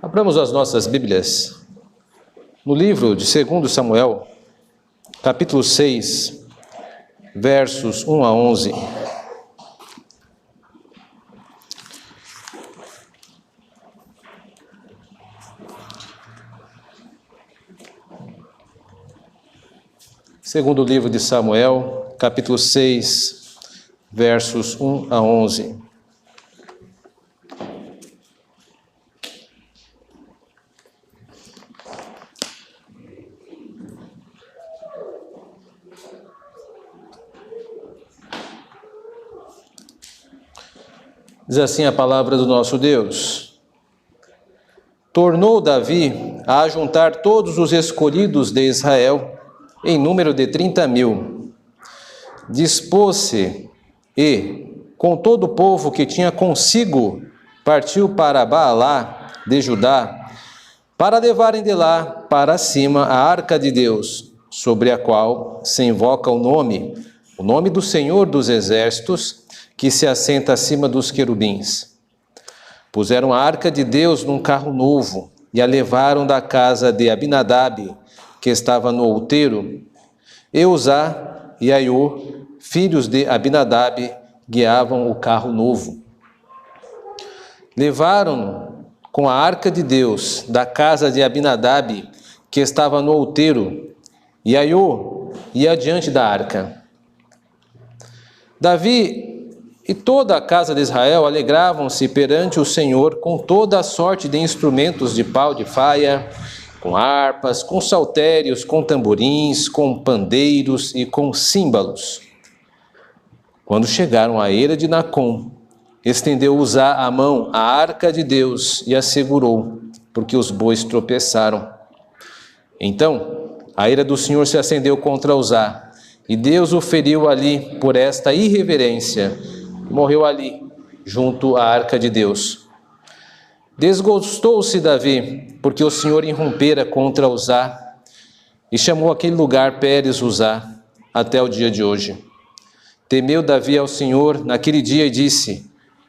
Abramos as nossas Bíblias no livro de 2 Samuel, capítulo 6, versos 1 a 11. Segundo livro de Samuel, capítulo 6, versos 1 a 11. Diz assim a palavra do nosso Deus: Tornou Davi a ajuntar todos os escolhidos de Israel, em número de 30.000. Dispôs-se e, com todo o povo que tinha consigo, partiu para Baalá de Judá, para levarem de lá para cima a arca de Deus, sobre a qual se invoca o nome do Senhor dos Exércitos, que se assenta acima dos querubins. Puseram a arca de Deus num carro novo e a levaram da casa de Abinadab, que estava no outeiro. E Uzá e Aiô, filhos de Abinadab, guiavam o carro novo. Levaram com a arca de Deus da casa de Abinadab, que estava no outeiro, e Aiô ia adiante da arca. Davi e toda a casa de Israel alegravam-se perante o Senhor com toda a sorte de instrumentos de pau de faia, com harpas, com saltérios, com tamborins, com pandeiros e com símbalos. Quando chegaram à eira de Nacom, estendeu Uzá a mão à arca de Deus e a segurou, porque os bois tropeçaram. Então a ira do Senhor se acendeu contra Uzá, e Deus o feriu ali por esta irreverência. Morreu ali, junto à arca de Deus. Desgostou-se Davi, porque o Senhor irrompera contra Uzá, e chamou aquele lugar Pérez Uzá, até o dia de hoje. Temeu Davi ao Senhor naquele dia e disse: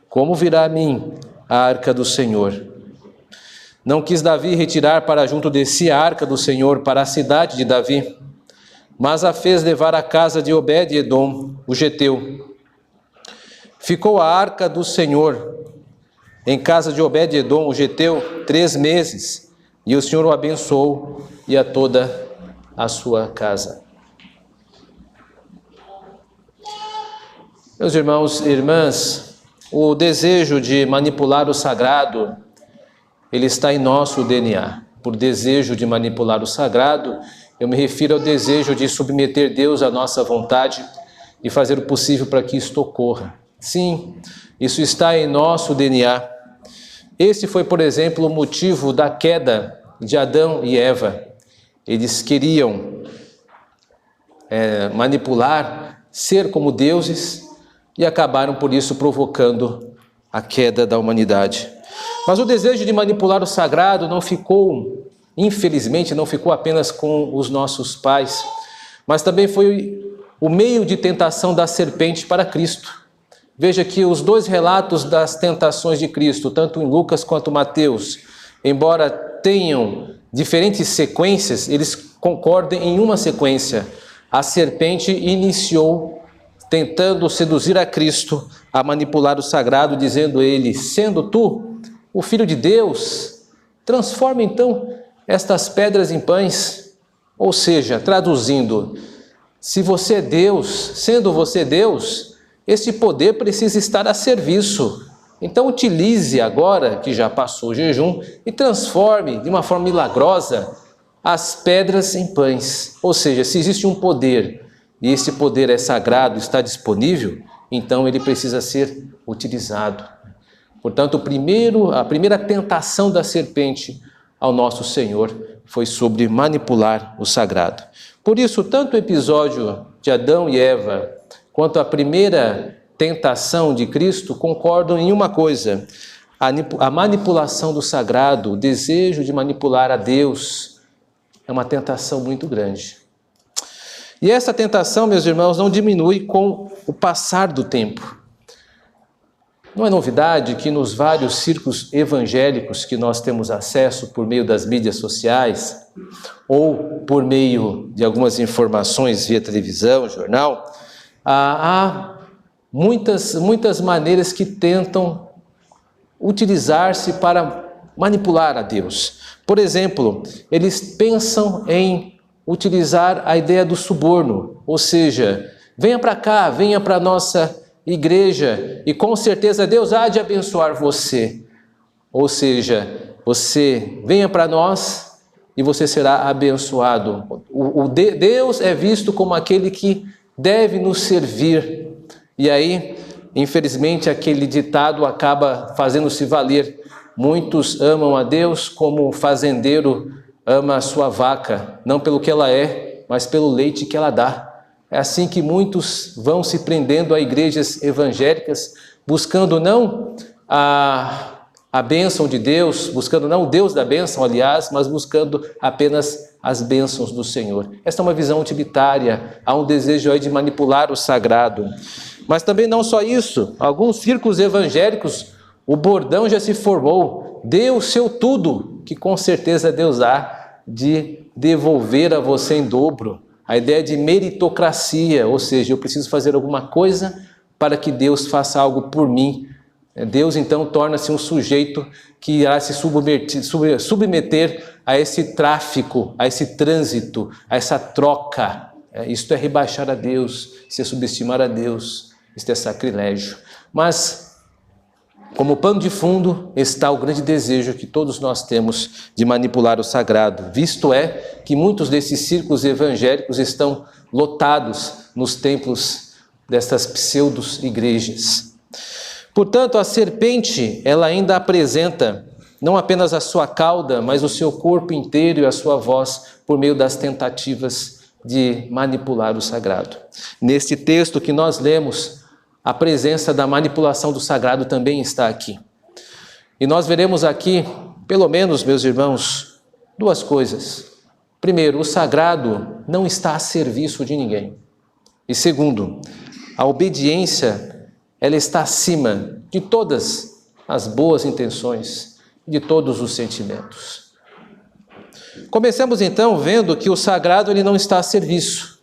Como virá a mim a arca do Senhor? Não quis Davi retirar para junto de si a arca do Senhor para a cidade de Davi, mas a fez levar à casa de Obed-edom, o geteu. Ficou a arca do Senhor em casa de Obed-edom, o geteu, 3 meses, e o Senhor o abençoou e a toda a sua casa. Meus irmãos e irmãs, o desejo de manipular o sagrado, ele está em nosso DNA. Por desejo de manipular o sagrado, eu me refiro ao desejo de submeter Deus à nossa vontade e fazer o possível para que isto ocorra. Sim, isso está em nosso DNA. Esse foi, por exemplo, o motivo da queda de Adão e Eva. Eles queriam manipular, ser como deuses, e acabaram por isso provocando a queda da humanidade. Mas o desejo de manipular o sagrado não ficou, infelizmente, não ficou apenas com os nossos pais, mas também foi o meio de tentação da serpente para Cristo. Veja que os 2 relatos das tentações de Cristo, tanto em Lucas quanto em Mateus, embora tenham diferentes sequências, eles concordam em uma sequência. A serpente iniciou tentando seduzir a Cristo a manipular o sagrado, dizendo ele: Sendo tu o Filho de Deus, transforma então estas pedras em pães. Ou seja, traduzindo, se você é Deus, sendo você Deus, esse poder precisa estar a serviço. Então utilize agora, que já passou o jejum, e transforme de uma forma milagrosa as pedras em pães. Ou seja, se existe um poder, e esse poder é sagrado, está disponível, então ele precisa ser utilizado. Portanto, a primeira tentação da serpente ao nosso Senhor foi sobre manipular o sagrado. Por isso, tanto o episódio de Adão e Eva, quanto a primeira tentação de Cristo, concordam em uma coisa: a manipulação do sagrado, o desejo de manipular a Deus, é uma tentação muito grande. E essa tentação, meus irmãos, não diminui com o passar do tempo. Não é novidade que nos vários círculos evangélicos que nós temos acesso por meio das mídias sociais ou por meio de algumas informações via televisão, jornal, há muitas maneiras que tentam utilizar-se para manipular a Deus. Por exemplo, eles pensam em utilizar a ideia do suborno, ou seja, venha para cá, venha para a nossa igreja e com certeza Deus há de abençoar você. Ou seja, você venha para nós e você será abençoado. Deus é visto como aquele que deve nos servir. E aí, infelizmente, aquele ditado acaba fazendo-se valer. Muitos amam a Deus como o fazendeiro ama a sua vaca, não pelo que ela é, mas pelo leite que ela dá. É assim que muitos vão se prendendo a igrejas evangélicas, buscando não a bênção de Deus, buscando não o Deus da bênção, aliás, mas buscando apenas as bênçãos do Senhor. Esta é uma visão utilitária, há um desejo aí de manipular o sagrado. Mas também não só isso, alguns círculos evangélicos, o bordão já se formou, dê o seu tudo, que com certeza Deus há de devolver a você em dobro. A ideia de meritocracia, ou seja, eu preciso fazer alguma coisa para que Deus faça algo por mim. Deus então torna-se um sujeito que irá se submeter a esse tráfico, a esse trânsito, a essa troca. Isto é rebaixar a Deus, se subestimar a Deus, isto é sacrilégio. Mas como pano de fundo está o grande desejo que todos nós temos de manipular o sagrado, visto é que muitos desses círculos evangélicos estão lotados nos templos destas pseudo-igrejas. Portanto, a serpente, ela ainda apresenta não apenas a sua cauda, mas o seu corpo inteiro e a sua voz por meio das tentativas de manipular o sagrado. Neste texto que nós lemos, a presença da manipulação do sagrado também está aqui. E nós veremos aqui, pelo menos, meus irmãos, duas coisas. Primeiro, o sagrado não está a serviço de ninguém. E segundo, a obediência, ela está acima de todas as boas intenções, de todos os sentimentos. Comecemos então vendo que o sagrado ele não está a serviço.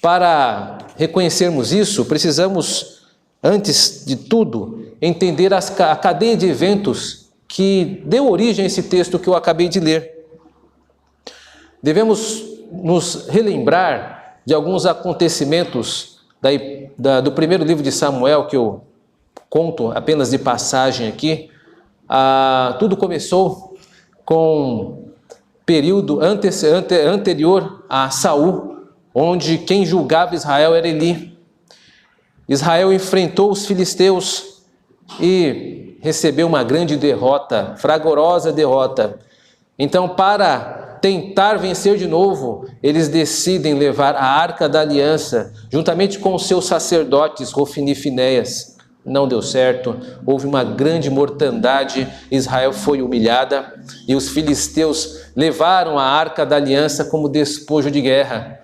Para reconhecermos isso, precisamos, antes de tudo, entender a cadeia de eventos que deu origem a esse texto que eu acabei de ler. Devemos nos relembrar de alguns acontecimentos do primeiro livro de Samuel, que eu conto apenas de passagem aqui. Tudo começou com período anterior a Saul, onde quem julgava Israel era Eli. Israel enfrentou os filisteus e recebeu uma grande derrota, fragorosa derrota. Então, para tentar vencer de novo, eles decidem levar a Arca da Aliança, juntamente com os seus sacerdotes, Hofni e Finéias. Não deu certo, houve uma grande mortandade, Israel foi humilhada e os filisteus levaram a Arca da Aliança como despojo de guerra.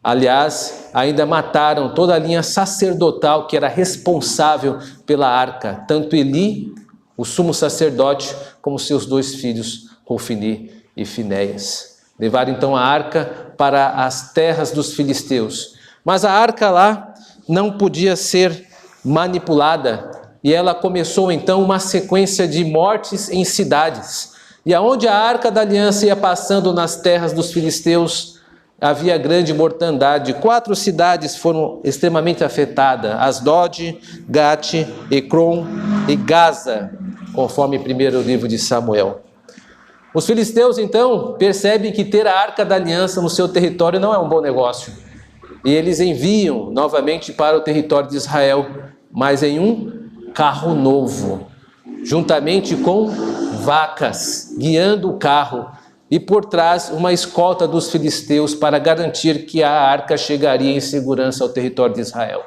Aliás, ainda mataram toda a linha sacerdotal que era responsável pela arca, tanto Eli, o sumo sacerdote, como seus dois filhos, Hofni e Finéias. Levaram então a arca para as terras dos filisteus. Mas a arca lá não podia ser manipulada e ela começou então uma sequência de mortes em cidades. E aonde a Arca da Aliança ia passando nas terras dos filisteus, havia grande mortandade. 4 cidades foram extremamente afetadas: Asdod, Gate, Ecrom e Gaza, conforme o primeiro livro de Samuel. Os filisteus então percebem que ter a Arca da Aliança no seu território não é um bom negócio. E eles enviam novamente para o território de Israel, mas em um carro novo, juntamente com vacas, guiando o carro, e por trás uma escolta dos filisteus para garantir que a arca chegaria em segurança ao território de Israel.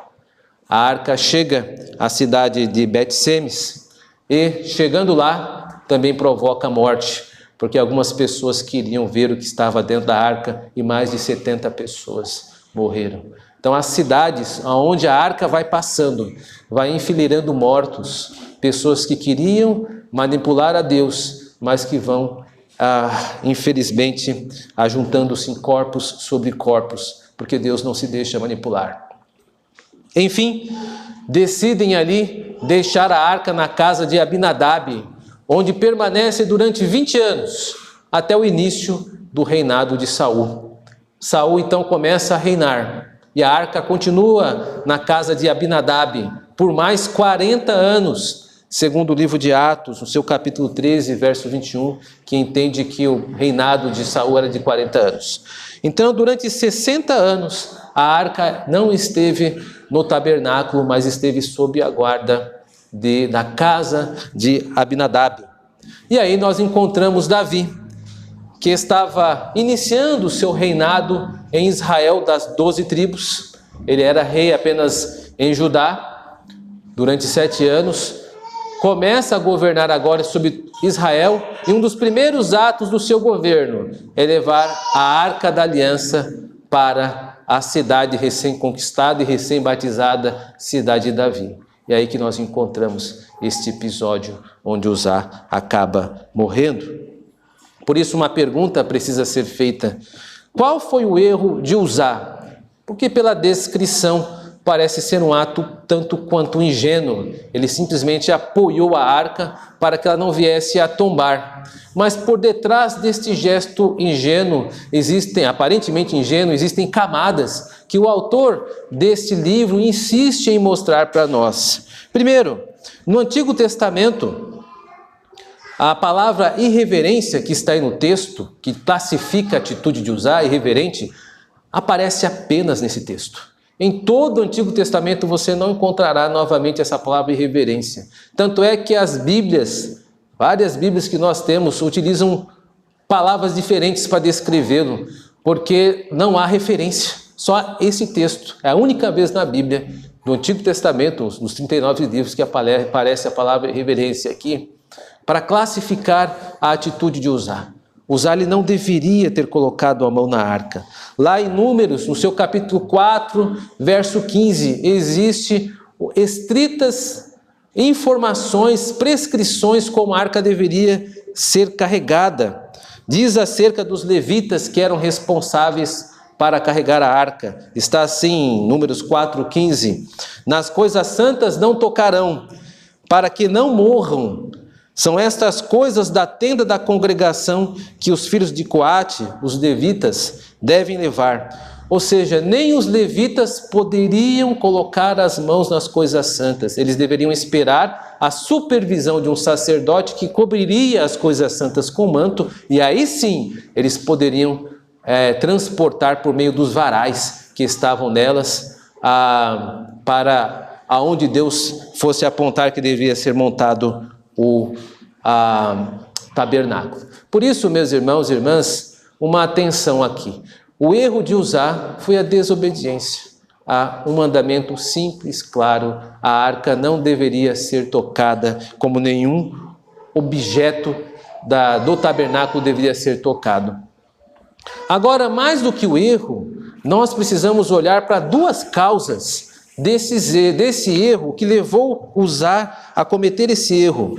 A arca chega à cidade de Bet-Semes e, chegando lá, também provoca morte, porque algumas pessoas queriam ver o que estava dentro da arca e mais de 70 pessoas morreram. Então as cidades onde a arca vai passando, vai enfileirando mortos, pessoas que queriam manipular a Deus, mas que vão, infelizmente, ajuntando-se em corpos sobre corpos, porque Deus não se deixa manipular. Enfim, decidem ali deixar a arca na casa de Abinadab, onde permanece durante 20 anos, até o início do reinado de Saul. Saul então começa a reinar, e a arca continua na casa de Abinadab por mais 40 anos, segundo o livro de Atos, no seu capítulo 13, verso 21, que entende que o reinado de Saul era de 40 anos. Então, durante 60 anos, a arca não esteve no tabernáculo, mas esteve sob a guarda da casa de Abinadab. E aí nós encontramos Davi, que estava iniciando o seu reinado em Israel das 12 tribos. Ele era rei apenas em Judá durante 7 anos. Começa a governar agora sobre Israel, e um dos primeiros atos do seu governo é levar a Arca da Aliança para a cidade recém-conquistada e recém-batizada cidade de Davi. E é aí que nós encontramos este episódio onde Uzá acaba morrendo. Por isso uma pergunta precisa ser feita: qual foi o erro de Uzá? Porque pela descrição parece ser um ato tanto quanto ingênuo. Ele simplesmente apoiou a arca para que ela não viesse a tombar. Mas por detrás deste gesto ingênuo, aparentemente ingênuo, existem camadas que o autor deste livro insiste em mostrar para nós. Primeiro, no Antigo Testamento, a palavra irreverência que está aí no texto, que classifica a atitude de Uzá, irreverente, aparece apenas nesse texto. Em todo o Antigo Testamento você não encontrará novamente essa palavra irreverência. Tanto é que as Bíblias, várias Bíblias que nós temos, utilizam palavras diferentes para descrevê-lo, porque não há referência. Só esse texto é a única vez na Bíblia, no Antigo Testamento, nos 39 livros, que aparece a palavra irreverência aqui, para classificar a atitude de Uzá. Uzá ele não deveria ter colocado a mão na arca. Lá em Números, no seu capítulo 4, verso 15, existe estritas informações, prescrições como a arca deveria ser carregada. Diz acerca dos levitas que eram responsáveis para carregar a arca. Está assim em Números 4, 15. Nas coisas santas não tocarão, para que não morram. São estas coisas da tenda da congregação que os filhos de Coate, os levitas, devem levar. Ou seja, nem os levitas poderiam colocar as mãos nas coisas santas. Eles deveriam esperar a supervisão de um sacerdote que cobriria as coisas santas com manto, e aí sim eles poderiam transportar por meio dos varais que estavam nelas para aonde Deus fosse apontar que devia ser montado o tabernáculo. Por isso, meus irmãos e irmãs, uma atenção aqui. O erro de Uzá foi a desobediência a um mandamento simples, claro. A arca não deveria ser tocada, como nenhum objeto do tabernáculo deveria ser tocado. Agora, mais do que o erro, nós precisamos olhar para duas causas desse erro que levou Uzá a cometer esse erro.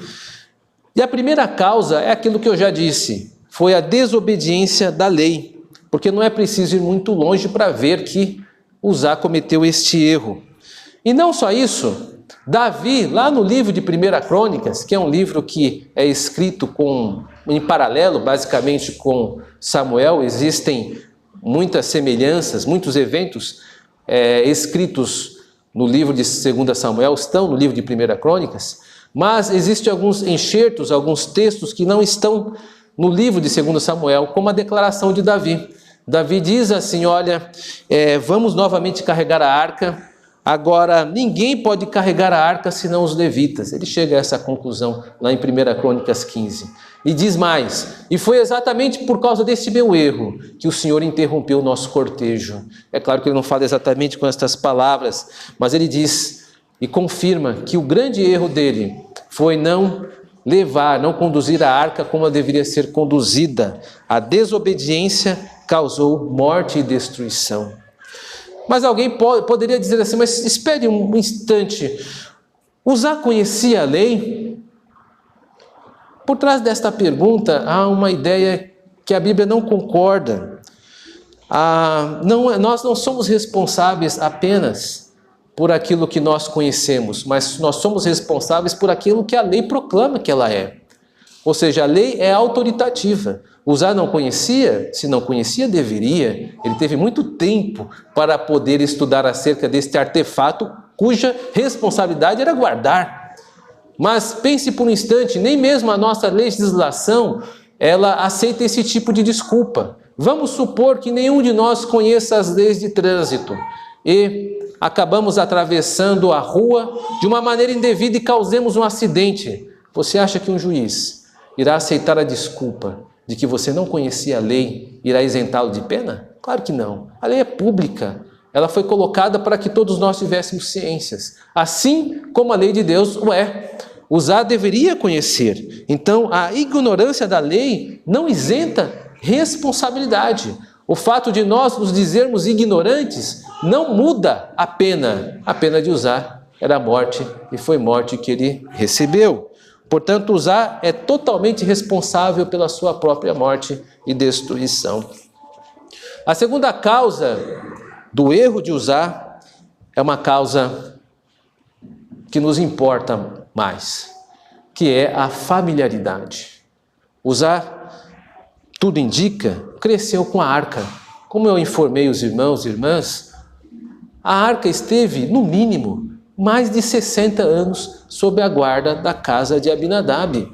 E a primeira causa é aquilo que eu já disse, foi a desobediência da lei, porque não é preciso ir muito longe para ver que Uzá cometeu este erro. E não só isso, Davi, lá no livro de 1 Crônicas, que é um livro que é escrito em paralelo, basicamente, com Samuel, existem muitas semelhanças, muitos eventos escritos no livro de 2 Samuel, estão no livro de 1 Crônicas, mas existem alguns enxertos, alguns textos que não estão no livro de 2 Samuel, como a declaração de Davi. Davi diz assim, olha, vamos novamente carregar a arca, agora ninguém pode carregar a arca senão os levitas. Ele chega a essa conclusão lá em 1 Crônicas 15. E diz mais, e foi exatamente por causa desse meu erro que o Senhor interrompeu o nosso cortejo. É claro que ele não fala exatamente com estas palavras, mas ele diz e confirma que o grande erro dele foi não conduzir a arca como ela deveria ser conduzida. A desobediência causou morte e destruição. Mas alguém poderia dizer assim, mas espere um instante, Uzá conhecia a lei? Por trás desta pergunta há uma ideia que a Bíblia não concorda. Nós não somos responsáveis apenas por aquilo que nós conhecemos, mas nós somos responsáveis por aquilo que a lei proclama que ela é. Ou seja, a lei é autoritativa. Uzá não conhecia, se não conhecia, deveria. Ele teve muito tempo para poder estudar acerca deste artefato, cuja responsabilidade era guardar. Mas pense por um instante, nem mesmo a nossa legislação, ela aceita esse tipo de desculpa. Vamos supor que nenhum de nós conheça as leis de trânsito e acabamos atravessando a rua de uma maneira indevida e causemos um acidente. Você acha que um juiz irá aceitar a desculpa de que você não conhecia a lei e irá isentá-lo de pena? Claro que não. A lei é pública. Ela foi colocada para que todos nós tivéssemos ciências. Assim como a lei de Deus o é. Uzá deveria conhecer. Então, a ignorância da lei não isenta responsabilidade. O fato de nós nos dizermos ignorantes não muda a pena. A pena de Uzá era a morte, e foi morte que ele recebeu. Portanto, Uzá é totalmente responsável pela sua própria morte e destruição. A segunda causa do erro de Uzá é uma causa que nos importa mais, que é a familiaridade. Uzá, tudo indica, cresceu com a arca. Como eu informei os irmãos e irmãs, a arca esteve, no mínimo, mais de 60 anos sob a guarda da casa de Abinadab.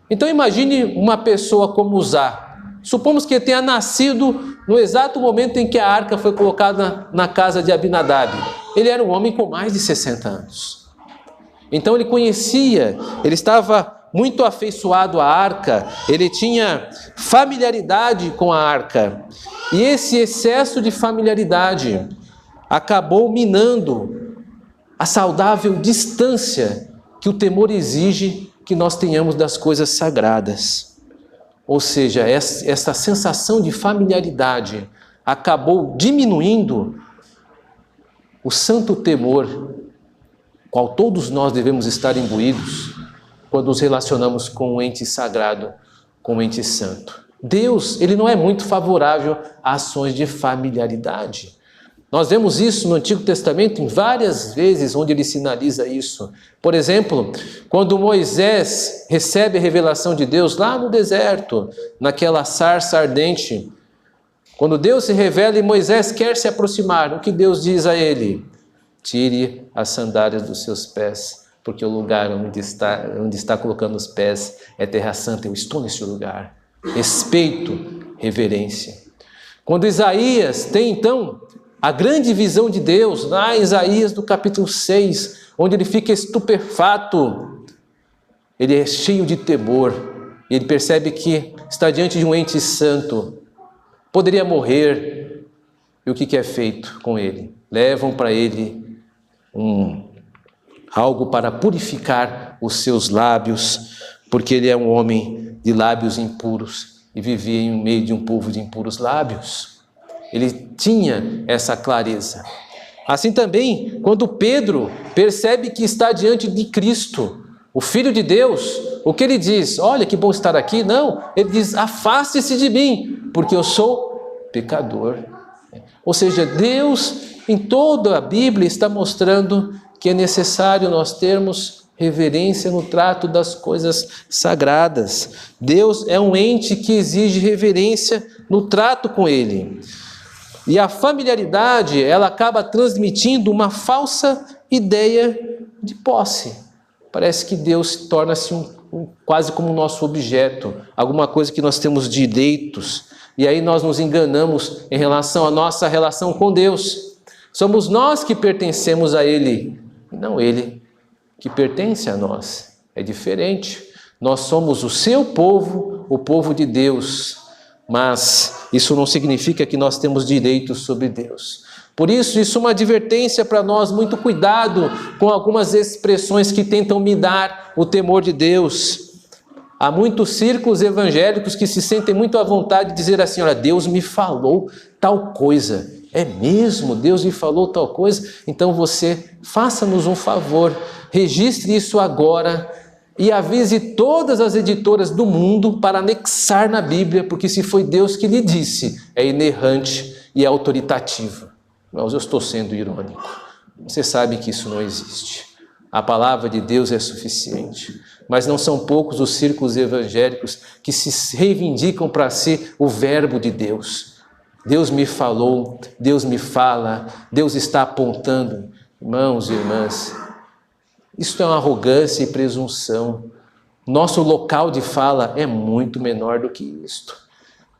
Então imagine uma pessoa como Uzá. Supomos que ele tenha nascido no exato momento em que a arca foi colocada na casa de Abinadab. Ele era um homem com mais de 60 anos. Então ele conhecia, ele estava muito afeiçoado à arca, ele tinha familiaridade com a arca. E esse excesso de familiaridade acabou minando a saudável distância que o temor exige que nós tenhamos das coisas sagradas. Ou seja, essa sensação de familiaridade acabou diminuindo o santo temor, qual todos nós devemos estar imbuídos quando nos relacionamos com um ente sagrado, com um ente santo. Deus, ele não é muito favorável a ações de familiaridade. Nós vemos isso no Antigo Testamento em várias vezes onde ele sinaliza isso. Por exemplo, quando Moisés recebe a revelação de Deus lá no deserto, naquela sarça ardente, quando Deus se revela e Moisés quer se aproximar, o que Deus diz a ele? Tire as sandálias dos seus pés, porque o lugar onde está colocando os pés é terra santa, eu estou nesse lugar. Respeito, reverência. Quando Isaías tem então a grande visão de Deus, lá em Isaías do capítulo 6, onde ele fica estupefato, ele é cheio de temor, e ele percebe que está diante de um ente santo, poderia morrer, e o que é feito com ele? Levam para ele algo para purificar os seus lábios, porque ele é um homem de lábios impuros, e vivia em meio de um povo de impuros lábios. Ele tinha essa clareza. Assim também, quando Pedro percebe que está diante de Cristo, o Filho de Deus, o que ele diz? Olha que bom estar aqui. Não, ele diz, afaste-se de mim, porque eu sou pecador. Ou seja, Deus, em toda a Bíblia, está mostrando que é necessário nós termos reverência no trato das coisas sagradas. Deus é um ente que exige reverência no trato com ele. E a familiaridade, ela acaba transmitindo uma falsa ideia de posse. Parece que Deus torna-se quase como nosso objeto, alguma coisa que nós temos direitos. E aí nós nos enganamos em relação à nossa relação com Deus. Somos nós que pertencemos a Ele, e não Ele que pertence a nós. É diferente. Nós somos o seu povo, o povo de Deus. Mas isso não significa que nós temos direitos sobre Deus. Por isso é uma advertência para nós, muito cuidado com algumas expressões que tentam minar o temor de Deus. Há muitos círculos evangélicos que se sentem muito à vontade de dizer assim, olha, Deus me falou tal coisa. É mesmo? Deus me falou tal coisa? Então você, faça-nos um favor, registre isso agora e avise todas as editoras do mundo para anexar na Bíblia, porque se foi Deus que lhe disse, é inerrante e é autoritativo. Mas eu estou sendo irônico. Você sabe que isso não existe. A palavra de Deus é suficiente. Mas não são poucos os círculos evangélicos que se reivindicam para si o verbo de Deus. Deus me falou, Deus me fala, Deus está apontando. Irmãos e irmãs, isso é uma arrogância e presunção. Nosso local de fala é muito menor do que isto.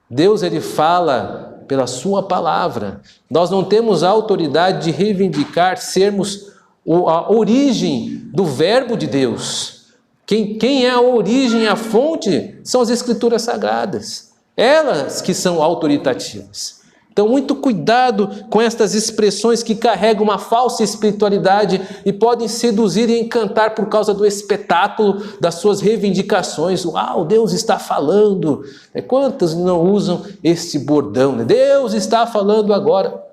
Deus, ele fala pela sua palavra. Nós não temos a autoridade de reivindicar sermos a origem do verbo de Deus. Quem é a origem e a fonte são as Escrituras Sagradas. Elas que são autoritativas. Então, muito cuidado com estas expressões que carregam uma falsa espiritualidade e podem seduzir e encantar por causa do espetáculo das suas reivindicações. Uau, Deus está falando. Quantos não usam este bordão? Deus está falando agora.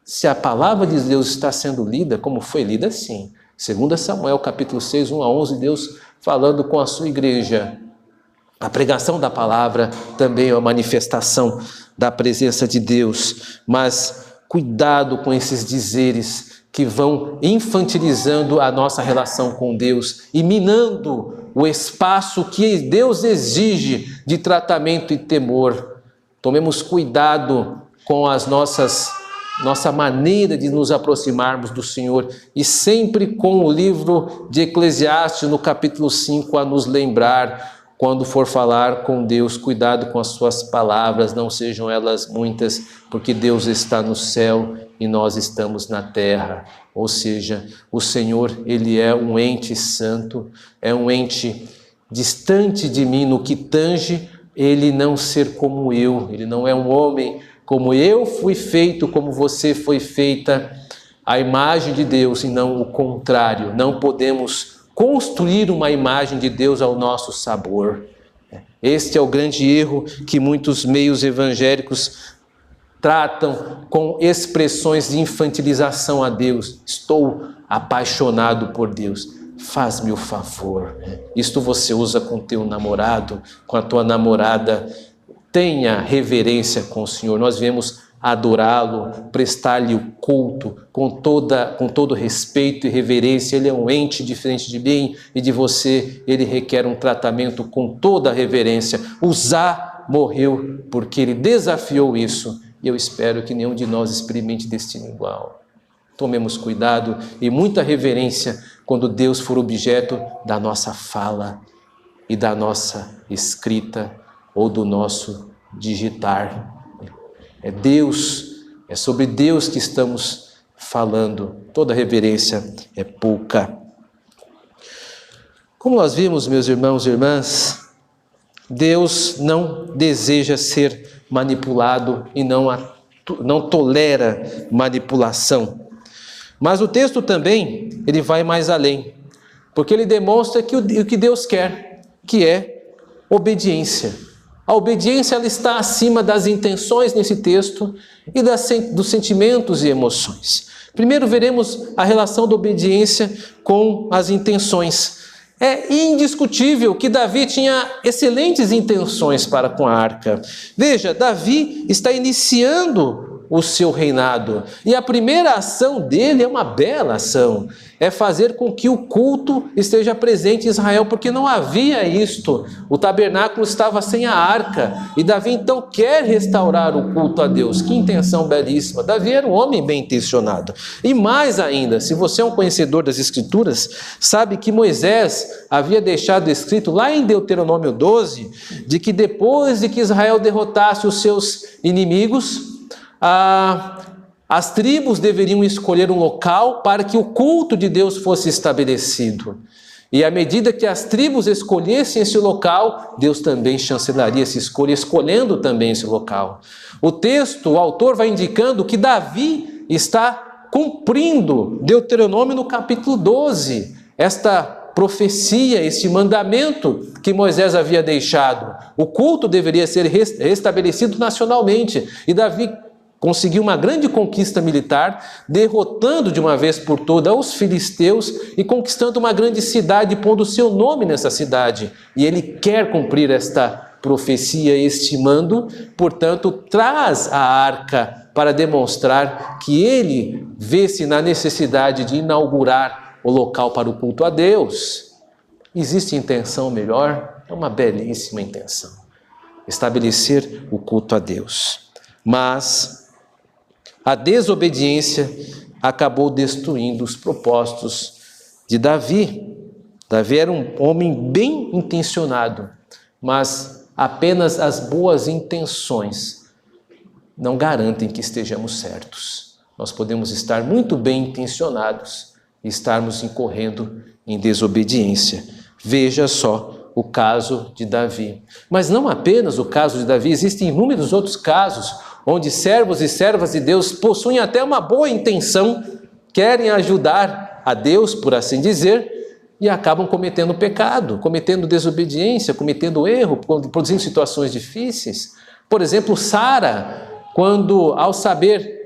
Se a palavra de Deus está sendo lida, como foi lida, sim. 2 Samuel, capítulo 6, 1 a 11, Deus falando com a sua igreja. A pregação da palavra também é uma manifestação da presença de Deus. Mas cuidado com esses dizeres que vão infantilizando a nossa relação com Deus e minando o espaço que Deus exige de tratamento e temor. Tomemos cuidado com as nossa maneira de nos aproximarmos do Senhor e sempre com o livro de Eclesiastes no capítulo 5 a nos lembrar, quando for falar com Deus, cuidado com as suas palavras, não sejam elas muitas, porque Deus está no céu e nós estamos na terra. Ou seja, o Senhor, ele é um ente santo, é um ente distante de mim no que tange ele não ser como eu, ele não é um homem como eu fui feito, como você foi feita, a imagem de Deus e não o contrário. Não podemos construir uma imagem de Deus ao nosso sabor. Este é o grande erro que muitos meios evangélicos tratam com expressões de infantilização a Deus. Estou apaixonado por Deus. Faz-me o favor. Isto você usa com teu namorado, com a tua namorada. Tenha reverência com o Senhor. Nós viemos adorá-lo, prestar-lhe o culto com todo respeito e reverência. Ele é um ente diferente de mim e de você. Ele requer um tratamento com toda a reverência. Uzá morreu porque ele desafiou isso. E eu espero que nenhum de nós experimente destino igual. Tomemos cuidado e muita reverência quando Deus for objeto da nossa fala e da nossa escrita ou do nosso digitar. É Deus, é sobre Deus que estamos falando. Toda reverência é pouca. Como nós vimos, meus irmãos e irmãs, Deus não deseja ser manipulado e não tolera manipulação. Mas o texto também, ele vai mais além, porque ele demonstra que o que Deus quer, que é obediência. A obediência, ela está acima das intenções nesse texto e dos sentimentos e emoções. Primeiro veremos a relação da obediência com as intenções. É indiscutível que Davi tinha excelentes intenções para com a arca. Veja, Davi está iniciando o seu reinado. E a primeira ação dele é uma bela ação. É fazer com que o culto esteja presente em Israel, porque não havia isto. O tabernáculo estava sem a arca. E Davi então quer restaurar o culto a Deus. Que intenção belíssima. Davi era um homem bem intencionado. E mais ainda, se você é um conhecedor das Escrituras, sabe que Moisés havia deixado escrito lá em Deuteronômio 12, de que depois de que Israel derrotasse os seus inimigos, as tribos deveriam escolher um local para que o culto de Deus fosse estabelecido. E à medida que as tribos escolhessem esse local, Deus também chancelaria essa escolha, escolhendo também esse local. O texto, o autor vai indicando que Davi está cumprindo Deuteronômio no capítulo 12, esta profecia, este mandamento que Moisés havia deixado. O culto deveria ser restabelecido nacionalmente. E Davi conseguiu uma grande conquista militar, derrotando de uma vez por todas os filisteus e conquistando uma grande cidade, pondo o seu nome nessa cidade. E ele quer cumprir esta profecia, estimando, portanto, traz a arca para demonstrar que ele vê-se na necessidade de inaugurar o local para o culto a Deus. Existe intenção melhor? É uma belíssima intenção. Estabelecer o culto a Deus. Mas a desobediência acabou destruindo os propósitos de Davi. Davi era um homem bem intencionado, mas apenas as boas intenções não garantem que estejamos certos. Nós podemos estar muito bem intencionados e estarmos incorrendo em desobediência. Veja só o caso de Davi. Mas não apenas o caso de Davi, existem inúmeros outros casos onde servos e servas de Deus possuem até uma boa intenção, querem ajudar a Deus, por assim dizer, e acabam cometendo pecado, cometendo desobediência, cometendo erro, produzindo situações difíceis. Por exemplo, Sara, quando ao saber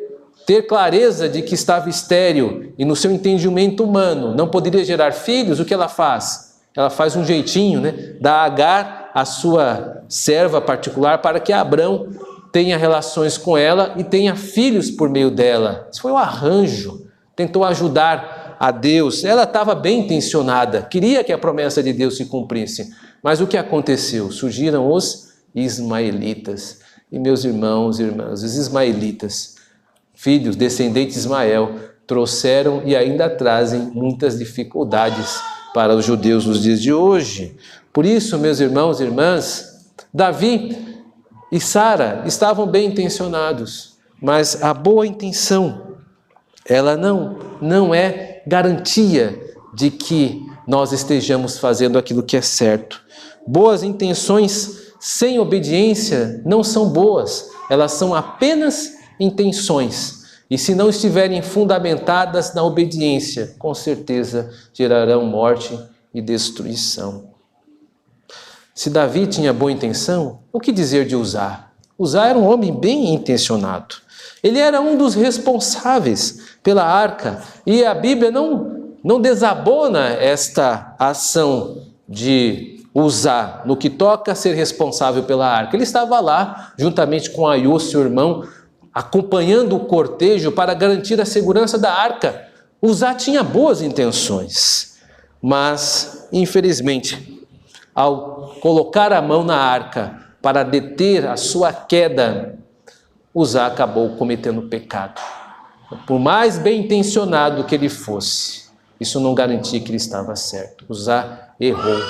ter clareza de que estava estéril e no seu entendimento humano não poderia gerar filhos, o que ela faz? Ela faz um jeitinho, dá a Agar, a sua serva particular, para que Abrão tenha relações com ela e tenha filhos por meio dela. Isso foi um arranjo, tentou ajudar a Deus. Ela estava bem intencionada, queria que a promessa de Deus se cumprisse. Mas o que aconteceu? Surgiram os ismaelitas. E meus irmãos e irmãs, os ismaelitas, filhos, descendentes de Ismael, trouxeram e ainda trazem muitas dificuldades para os judeus nos dias de hoje. Por isso, meus irmãos e irmãs, Davi e Sara estavam bem intencionados, mas a boa intenção, ela não é garantia de que nós estejamos fazendo aquilo que é certo. Boas intenções sem obediência não são boas, elas são apenas intenções. E se não estiverem fundamentadas na obediência, com certeza gerarão morte e destruição. Se Davi tinha boa intenção, o que dizer de Uzá? Uzá era um homem bem intencionado. Ele era um dos responsáveis pela arca. E a Bíblia não desabona esta ação de Uzá no que toca a ser responsável pela arca. Ele estava lá, juntamente com Aiú, seu irmão, acompanhando o cortejo para garantir a segurança da arca. Uzá tinha boas intenções, mas, infelizmente, ao colocar a mão na arca para deter a sua queda, Uzá acabou cometendo pecado. Por mais bem intencionado que ele fosse, isso não garantia que ele estava certo. Uzá errou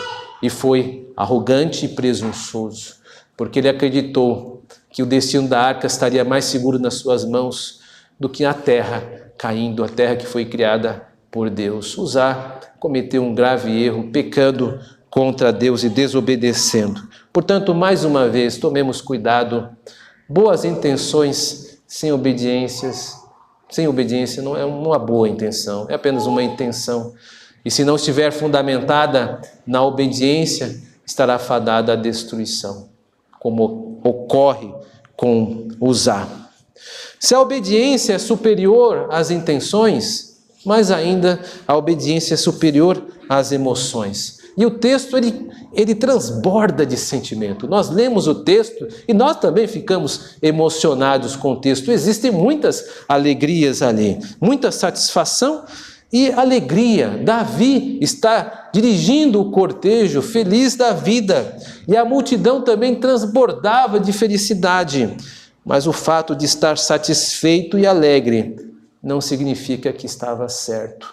e foi arrogante e presunçoso, porque ele acreditou que o destino da arca estaria mais seguro nas suas mãos do que a terra caindo, a terra que foi criada por Deus. Uzá cometeu um grave erro, pecando contra Deus e desobedecendo. Portanto, mais uma vez, tomemos cuidado. Boas intenções sem obediência não é uma boa intenção, é apenas uma intenção. E se não estiver fundamentada na obediência, estará fadada à destruição, como ocorre com Uzá. Se a obediência é superior às intenções, mais ainda a obediência é superior às emoções. E o texto, ele transborda de sentimento. Nós lemos o texto e nós também ficamos emocionados com o texto. Existem muitas alegrias ali, muita satisfação e alegria. Davi está dirigindo o cortejo, feliz da vida. E a multidão também transbordava de felicidade. Mas o fato de estar satisfeito e alegre não significa que estava certo.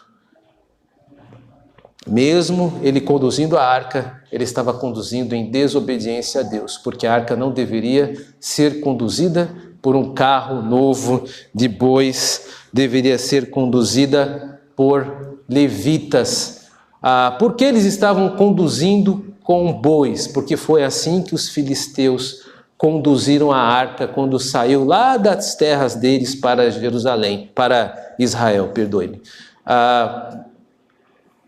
Mesmo ele conduzindo a arca, ele estava conduzindo em desobediência a Deus, porque a arca não deveria ser conduzida por um carro novo de bois, deveria ser conduzida por levitas. Por que eles estavam conduzindo com bois? Porque foi assim que os filisteus conduziram a arca quando saiu lá das terras deles para Jerusalém, para Israel, perdoe-me.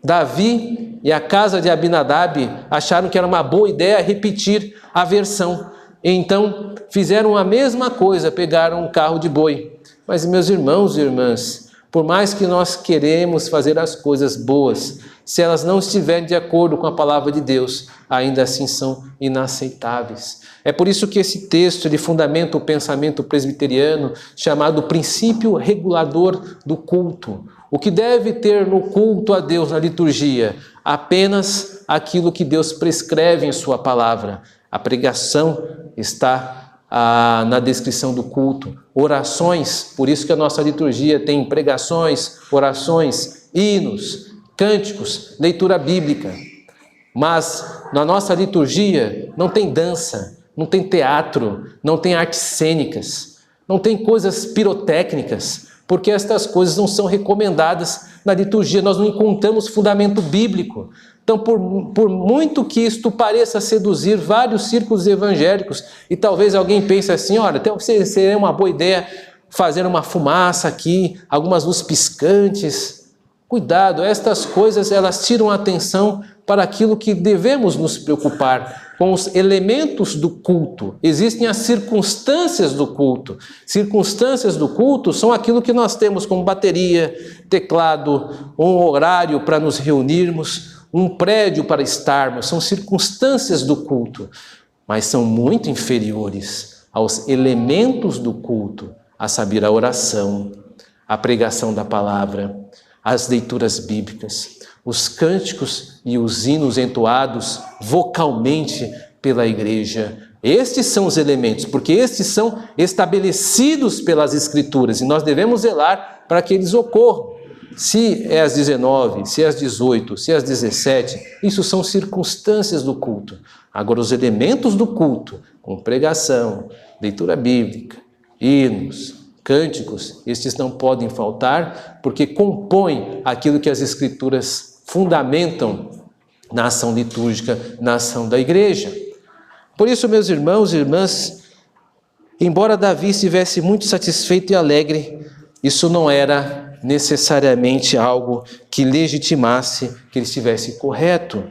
Davi e a casa de Abinadab acharam que era uma boa ideia repetir a versão. Então fizeram a mesma coisa, pegaram um carro de boi. Mas meus irmãos e irmãs, por mais que nós queremos fazer as coisas boas, se elas não estiverem de acordo com a palavra de Deus, ainda assim são inaceitáveis. É por isso que esse texto ele fundamenta o pensamento presbiteriano chamado princípio regulador do culto. O que deve ter no culto a Deus, na liturgia? Apenas aquilo que Deus prescreve em sua palavra. A pregação está na descrição do culto. Orações, por isso que a nossa liturgia tem pregações, orações, hinos, cânticos, leitura bíblica. Mas na nossa liturgia não tem dança, não tem teatro, não tem artes cênicas, não tem coisas pirotécnicas, porque estas coisas não são recomendadas na liturgia, nós não encontramos fundamento bíblico. Então, por muito que isto pareça seduzir vários círculos evangélicos, e talvez alguém pense assim, olha, seria uma boa ideia fazer uma fumaça aqui, algumas luzes piscantes. Cuidado, estas coisas elas tiram a atenção para aquilo que devemos nos preocupar, com os elementos do culto. Existem as circunstâncias do culto. Circunstâncias do culto são aquilo que nós temos como bateria, teclado, um horário para nos reunirmos, um prédio para estarmos. São circunstâncias do culto, mas são muito inferiores aos elementos do culto, a saber, a oração, a pregação da palavra, as leituras bíblicas, os cânticos e os hinos entoados vocalmente pela igreja. Estes são os elementos, porque estes são estabelecidos pelas Escrituras e nós devemos zelar para que eles ocorram. Se é às 19, se é às 18, se é às 17, isso são circunstâncias do culto. Agora, os elementos do culto, como pregação, leitura bíblica, hinos, cânticos, estes não podem faltar, porque compõem aquilo que as Escrituras fundamentam na ação litúrgica, na ação da igreja. Por isso, meus irmãos e irmãs, embora Davi estivesse muito satisfeito e alegre, isso não era necessariamente algo que legitimasse que ele estivesse correto.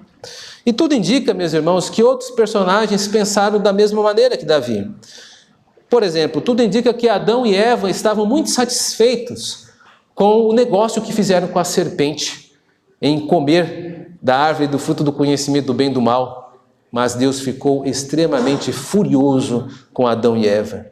E tudo indica, meus irmãos, que outros personagens pensaram da mesma maneira que Davi. Por exemplo, tudo indica que Adão e Eva estavam muito satisfeitos com o negócio que fizeram com a serpente, em comer da árvore do fruto do conhecimento do bem e do mal. Mas Deus ficou extremamente furioso com Adão e Eva.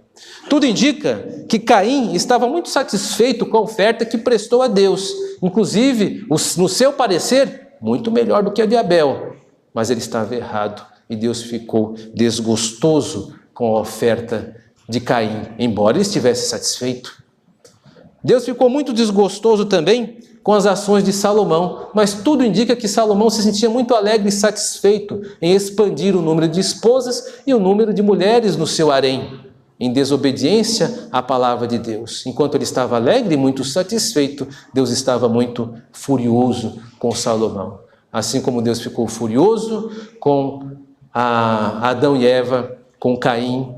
Tudo indica que Caim estava muito satisfeito com a oferta que prestou a Deus. Inclusive, no seu parecer, muito melhor do que a de Abel. Mas ele estava errado e Deus ficou desgostoso com a oferta de Caim, embora ele estivesse satisfeito. Deus ficou muito desgostoso também com as ações de Salomão, mas tudo indica que Salomão se sentia muito alegre e satisfeito em expandir o número de esposas e o número de mulheres no seu harém, em desobediência à palavra de Deus. Enquanto ele estava alegre e muito satisfeito, Deus estava muito furioso com Salomão. Assim como Deus ficou furioso com Adão e Eva, com Caim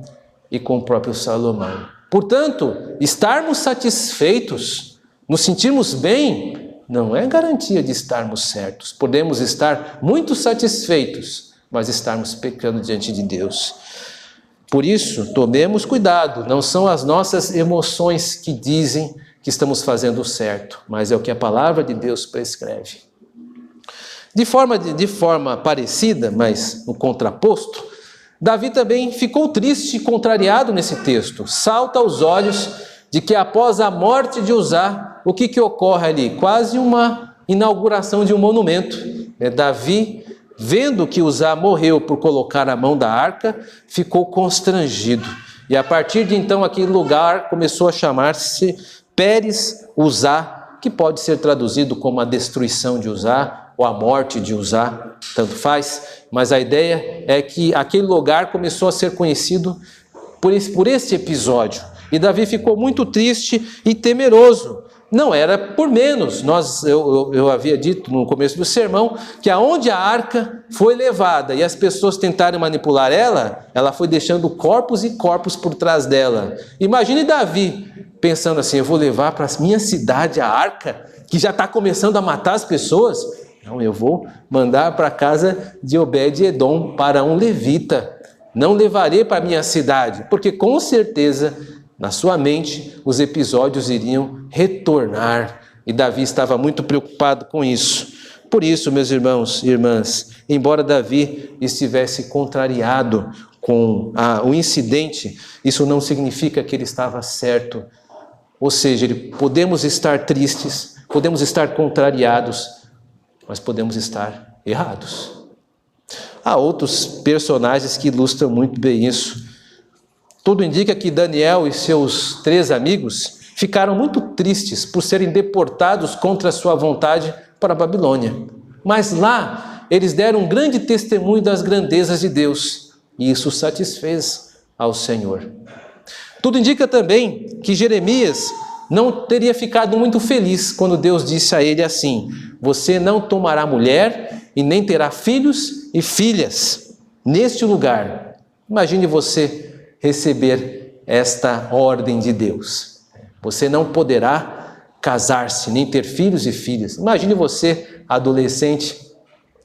e com o próprio Salomão. Portanto, estarmos satisfeitos, nos sentirmos bem, não é garantia de estarmos certos. Podemos estar muito satisfeitos, mas estarmos pecando diante de Deus. Por isso, tomemos cuidado, não são as nossas emoções que dizem que estamos fazendo certo, mas é o que a palavra de Deus prescreve. De forma parecida, mas no contraposto, Davi também ficou triste e contrariado nesse texto. Salta aos olhos de que após a morte de Uzá, o que ocorre ali? Quase uma inauguração de um monumento. Davi, vendo que Uzá morreu por colocar a mão da arca, ficou constrangido. E a partir de então aquele lugar começou a chamar-se Pérez Uzá, que pode ser traduzido como a destruição de Uzá, ou a morte de Uzá, tanto faz, mas a ideia é que aquele lugar começou a ser conhecido por esse episódio. E Davi ficou muito triste e temeroso. Não era por menos. Eu havia dito no começo do sermão que aonde a arca foi levada e as pessoas tentaram manipular ela foi deixando corpos e corpos por trás dela. Imagine Davi pensando assim, eu vou levar para a minha cidade a arca, que já está começando a matar as pessoas. Não, eu vou mandar para a casa de Obed-Edom, para um levita. não levarei para minha cidade, porque com certeza, na sua mente, os episódios iriam retornar. E Davi estava muito preocupado com isso. Por isso, meus irmãos e irmãs, embora Davi estivesse contrariado com o incidente, isso não significa que ele estava certo. Ou seja, podemos estar tristes, podemos estar contrariados, mas podemos estar errados. Há outros personagens que ilustram muito bem isso. Tudo indica que Daniel e seus 3 amigos ficaram muito tristes por serem deportados contra a sua vontade para a Babilônia. Mas lá, eles deram um grande testemunho das grandezas de Deus, e isso satisfez ao Senhor. Tudo indica também que Jeremias não teria ficado muito feliz quando Deus disse a ele assim: você não tomará mulher e nem terá filhos e filhas neste lugar. Imagine você receber esta ordem de Deus. Você não poderá casar-se, nem ter filhos e filhas. Imagine você, adolescente,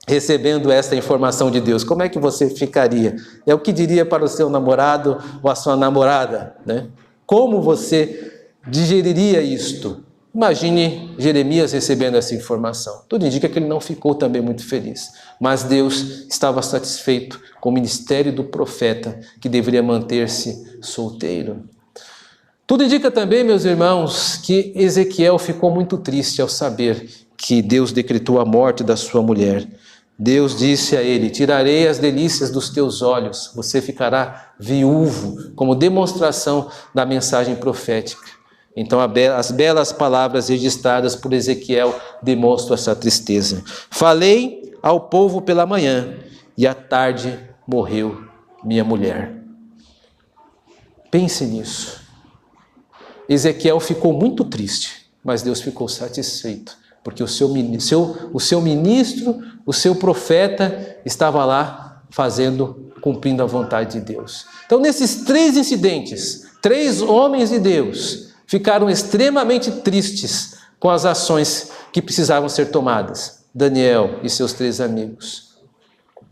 recebendo esta informação de Deus. Como é que você ficaria? É o que diria para o seu namorado ou a sua namorada, né? Como você digeriria isto? Imagine Jeremias recebendo essa informação. Tudo indica que ele não ficou também muito feliz. Mas Deus estava satisfeito com o ministério do profeta, que deveria manter-se solteiro. Tudo indica também, meus irmãos, que Ezequiel ficou muito triste ao saber que Deus decretou a morte da sua mulher. Deus disse a ele: tirarei as delícias dos teus olhos, você ficará viúvo, como demonstração da mensagem profética. Então as belas palavras registradas por Ezequiel demonstram essa tristeza. Falei ao povo pela manhã, e à tarde morreu minha mulher. Pense nisso. Ezequiel ficou muito triste, mas Deus ficou satisfeito, porque o seu ministro, o seu profeta, estava lá cumprindo a vontade de Deus. Então, nesses 3 incidentes, 3 homens de Deus ficaram extremamente tristes com as ações que precisavam ser tomadas. Daniel e seus 3 amigos.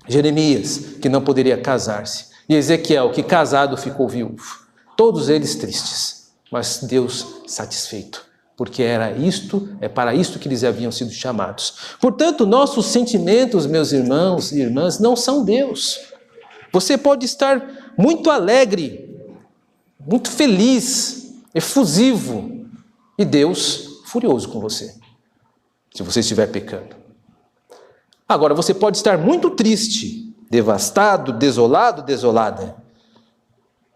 Jeremias, que não poderia casar-se. E Ezequiel, que casado ficou viúvo. Todos eles tristes. Mas Deus satisfeito, porque é para isto que eles haviam sido chamados. Portanto, nossos sentimentos, meus irmãos e irmãs, não são Deus. Você pode estar muito alegre, muito feliz, efusivo, e Deus furioso com você, se você estiver pecando. Agora, você pode estar muito triste, devastado, desolado, desolada,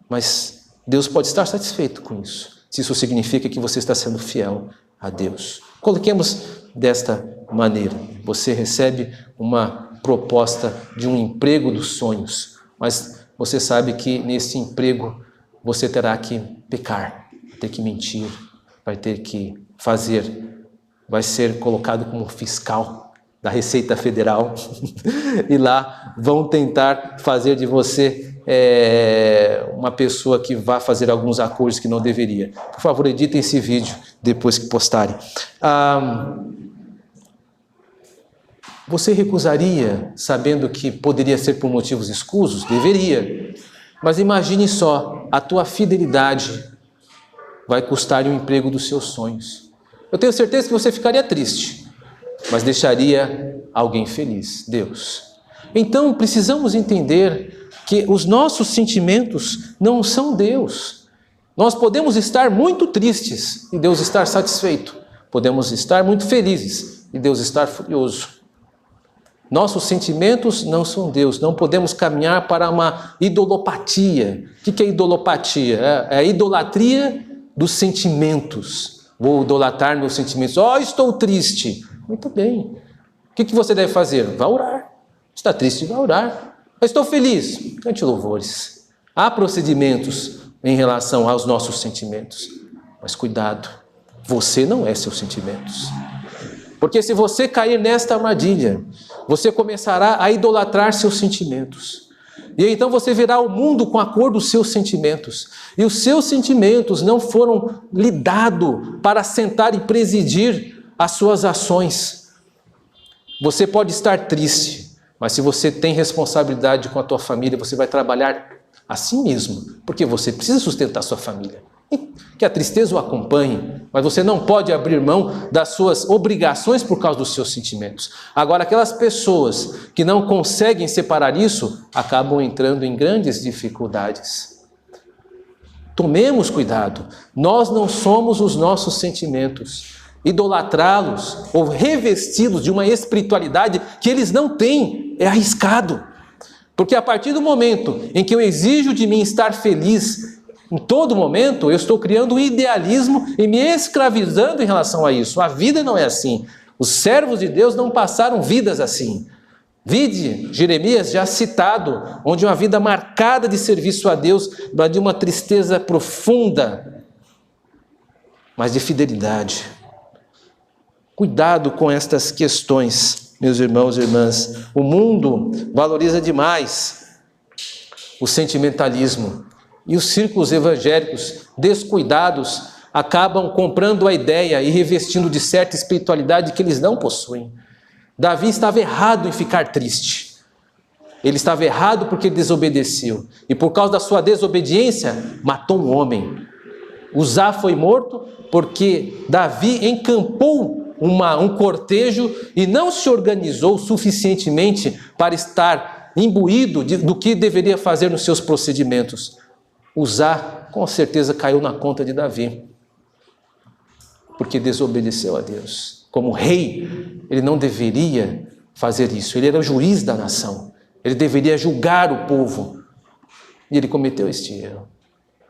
mas Deus pode estar satisfeito com isso, se isso significa que você está sendo fiel a Deus. Coloquemos desta maneira: você recebe uma proposta de um emprego dos sonhos, mas você sabe que nesse emprego você terá que pecar, ter que mentir, vai ter que vai ser colocado como fiscal da Receita Federal e lá vão tentar fazer de você uma pessoa que vá fazer alguns acordos que não deveria. Por favor, editem esse vídeo depois que postarem. Você recusaria sabendo que poderia ser por motivos escusos? Deveria. Mas imagine só, a tua fidelidade vai custar o emprego dos seus sonhos. Eu tenho certeza que você ficaria triste, mas deixaria alguém feliz, Deus. Então, precisamos entender que os nossos sentimentos não são Deus. Nós podemos estar muito tristes e Deus estar satisfeito. Podemos estar muito felizes e Deus estar furioso. Nossos sentimentos não são Deus. Não podemos caminhar para uma idolopatia. O que é idolopatia? É a idolatria dos sentimentos. Vou idolatrar meus sentimentos. Estou triste. Muito bem. O que você deve fazer? Vá orar. Está triste, vá orar. Estou feliz. Cante louvores. Há procedimentos em relação aos nossos sentimentos. Mas cuidado, você não é seus sentimentos. Porque se você cair nesta armadilha, você começará a idolatrar seus sentimentos. E então você verá o mundo com a cor dos seus sentimentos. E os seus sentimentos não foram lhe dados para sentar e presidir as suas ações. Você pode estar triste, Mas se você tem responsabilidade com a tua família, você vai trabalhar assim mesmo, porque você precisa sustentar a sua família. Que a tristeza o acompanhe, mas você não pode abrir mão das suas obrigações por causa dos seus sentimentos. Agora, aquelas pessoas que não conseguem separar isso, acabam entrando em grandes dificuldades. Tomemos cuidado, nós não somos os nossos sentimentos. Idolatrá-los ou revesti-los de uma espiritualidade que eles não têm é arriscado. Porque a partir do momento em que eu exijo de mim estar feliz, em todo momento eu estou criando um idealismo e me escravizando em relação a isso. A vida não é assim. Os servos de Deus não passaram vidas assim. Vide Jeremias já citado, onde uma vida marcada de serviço a Deus, de uma tristeza profunda, mas de fidelidade. Cuidado com estas questões, meus irmãos e irmãs. O mundo valoriza demais o sentimentalismo. E os círculos evangélicos descuidados acabam comprando a ideia e revestindo de certa espiritualidade que eles não possuem. Davi estava errado em ficar triste. Ele estava errado porque desobedeceu. E por causa da sua desobediência, matou um homem. Uzá foi morto porque Davi encampou um cortejo e não se organizou suficientemente para estar imbuído do que deveria fazer nos seus procedimentos. Uzá, com certeza, caiu na conta de Davi, porque desobedeceu a Deus. Como rei, ele não deveria fazer isso. Ele era o juiz da nação. Ele deveria julgar o povo. E ele cometeu este erro.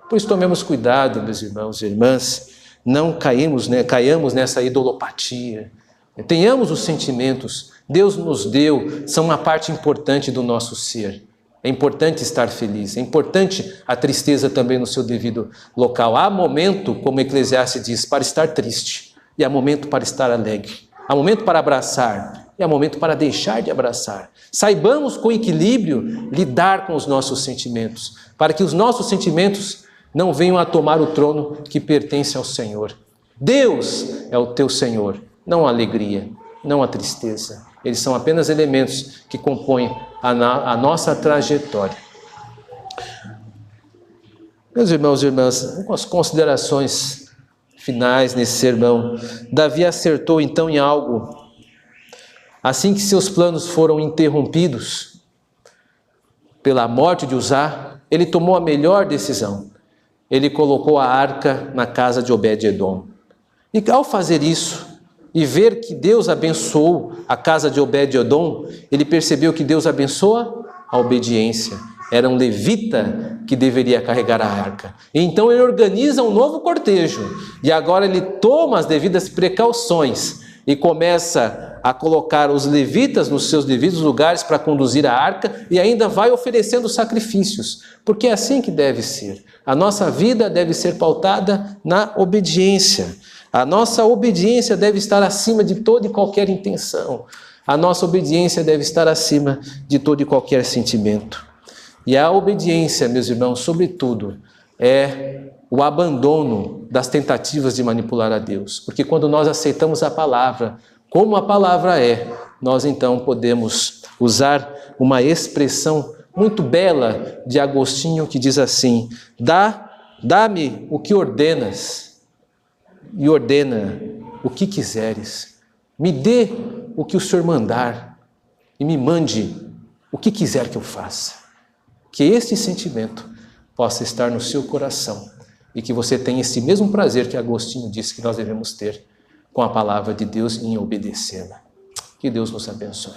Por isso, tomemos cuidado, meus irmãos e irmãs. Não caiamos nessa idolopatia. Tenhamos os sentimentos. Deus nos deu, são uma parte importante do nosso ser. É importante estar feliz, é importante a tristeza também no seu devido local. Há momento, como Eclesiastes diz, para estar triste, e há momento para estar alegre. Há momento para abraçar, e há momento para deixar de abraçar. Saibamos com equilíbrio lidar com os nossos sentimentos, para que os nossos sentimentos não venham a tomar o trono que pertence ao Senhor. Deus é o teu Senhor, não a alegria, não a tristeza. Eles são apenas elementos que compõem a nossa trajetória. Meus irmãos e irmãs, algumas considerações finais nesse sermão. Davi acertou então em algo. Assim que seus planos foram interrompidos pela morte de Uzá, ele tomou a melhor decisão. Ele colocou a arca na casa de Obed-edom. E ao fazer isso, e ver que Deus abençoou a casa de Obed-edom, ele percebeu que Deus abençoa a obediência. Era um levita que deveria carregar a arca. E então ele organiza um novo cortejo. E agora ele toma as devidas precauções e começa a colocar os levitas nos seus devidos lugares para conduzir a arca e ainda vai oferecendo sacrifícios. Porque é assim que deve ser. A nossa vida deve ser pautada na obediência. A nossa obediência deve estar acima de toda e qualquer intenção. A nossa obediência deve estar acima de todo e qualquer sentimento. E a obediência, meus irmãos, sobretudo, é o abandono das tentativas de manipular a Deus. Porque quando nós aceitamos a palavra, como a palavra é, nós então podemos usar uma expressão muito bela de Agostinho que diz assim: dá-me o que ordenas, e ordena o que quiseres. Me dê o que o Senhor mandar e me mande o que quiser que eu faça. Que este sentimento possa estar no seu coração e que você tenha esse mesmo prazer que Agostinho disse que nós devemos ter com a palavra de Deus em obedecê-la. Que Deus nos abençoe.